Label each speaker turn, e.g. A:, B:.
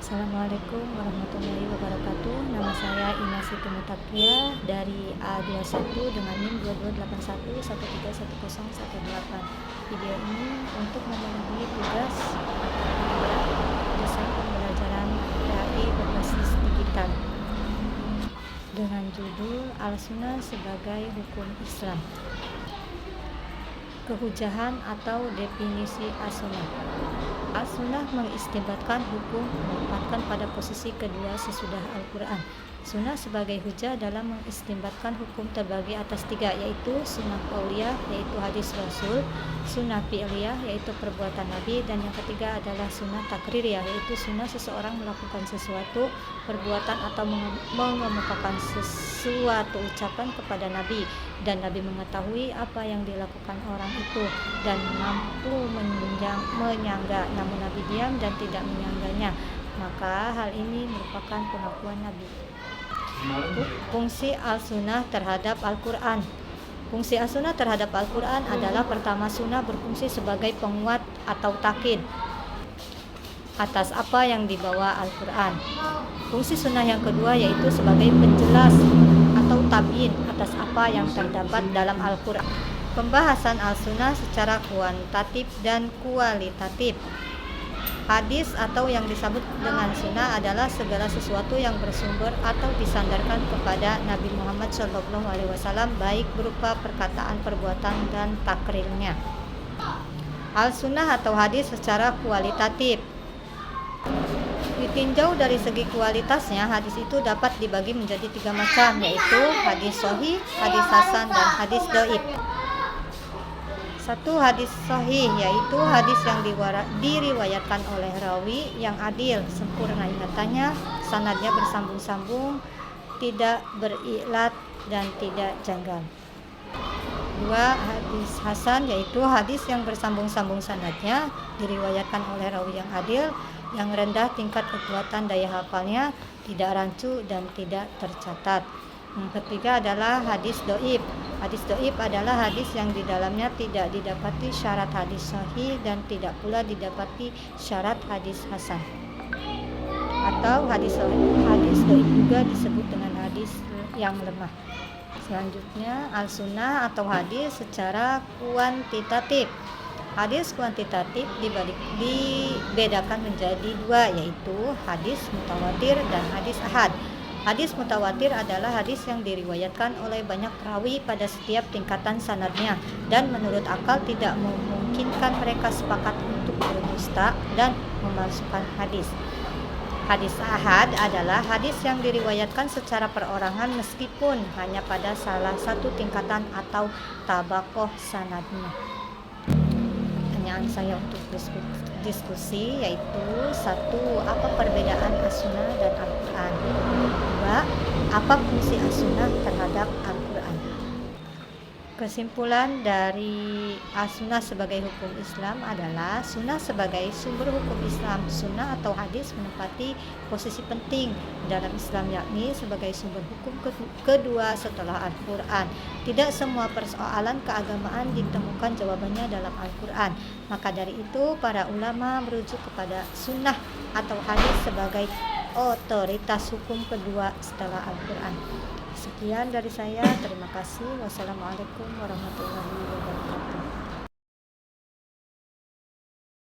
A: Assalamualaikum warahmatullahi wabarakatuh. Nama saya Ina Siti Mutakia dari A21 dengan NIM 2281131018. Video ini untuk memenuhi tugas desain pembelajaran PAI berbasis digital dengan judul Al-Sunnah sebagai Hukum Islam. Kehujahan atau definisi as-sunnah. As-sunnah mengistimbatkan hukum menempatkan pada posisi kedua sesudah Al-Quran. Sunnah sebagai hujah dalam mengistimbatkan hukum terbagi atas tiga, yaitu sunnah qauliyah, yaitu hadis Rasul, sunnah fi'liyah, yaitu perbuatan Nabi, dan yang ketiga adalah sunnah takririyah, yaitu sunnah seseorang melakukan sesuatu perbuatan atau mengemukakan sesuatu ucapan kepada Nabi, dan Nabi mengetahui apa yang dilakukan orang itu dan mampu menyangga, namun Nabi diam dan tidak menyangganya, maka hal ini merupakan pengakuan Nabi. Fungsi al-sunnah terhadap Al-Quran. Fungsi as-sunnah terhadap Al-Quran adalah pertama, sunnah berfungsi sebagai penguat atau takkid atas apa yang dibawa Al-Quran. Fungsi sunnah yang kedua yaitu sebagai penjelas atau tabyin atas apa yang terdapat dalam Al-Quran. Pembahasan al-sunnah secara kuantitatif dan kualitatif. Hadis atau yang disebut dengan sunnah adalah segala sesuatu yang bersumber atau disandarkan kepada Nabi Muhammad SAW, baik berupa perkataan, perbuatan, dan takrirnya. Al-sunnah atau hadis secara kualitatif. Ditinjau dari segi kualitasnya, hadis itu dapat dibagi menjadi tiga macam, yaitu hadis sahih, hadis hasan, dan hadis dhaif. Satu, hadis sahih, yaitu hadis yang diriwayatkan oleh rawi yang adil, sempurna ingatannya, sanadnya bersambung-sambung, tidak berilat dan tidak janggal. Dua, hadis hasan, yaitu hadis yang bersambung-sambung sanadnya, diriwayatkan oleh rawi yang adil, yang rendah tingkat kekuatan daya hafalnya, tidak rancu dan tidak tercatat. Yang ketiga adalah hadis dhaif. Hadis dhaif adalah hadis yang di dalamnya tidak didapati syarat hadis sahih dan tidak pula didapati syarat hadis hasan. Atau hadis dhaif juga disebut dengan hadis yang lemah. Selanjutnya, al-sunnah atau hadis secara kuantitatif. Hadis kuantitatif dibedakan menjadi dua, yaitu hadis mutawatir dan hadis ahad. Hadis mutawatir adalah hadis yang diriwayatkan oleh banyak rawi pada setiap tingkatan sanadnya, dan menurut akal tidak memungkinkan mereka sepakat untuk berdusta dan memalsukan hadis. Hadis ahad adalah hadis yang diriwayatkan secara perorangan meskipun hanya pada salah satu tingkatan atau tabaqoh sanadnya. Pertanyaan saya untuk diskusi yaitu: satu, apa perbedaan as-sunnah dan Al-Quran? Dua, apa fungsi as-sunnah terhadap Al-Quran? Kesimpulan dari as-sunnah sebagai hukum Islam adalah sunnah sebagai sumber hukum Islam. Sunnah atau hadis menempati posisi penting dalam Islam, yakni sebagai sumber hukum kedua setelah Al-Quran. Tidak semua persoalan keagamaan ditemukan jawabannya dalam Al-Quran. Maka dari itu, para ulama merujuk kepada sunnah atau hadis sebagai otoritas hukum kedua setelah Al-Quran. Sekian dari saya, terima kasih. Wassalamualaikum warahmatullahi wabarakatuh.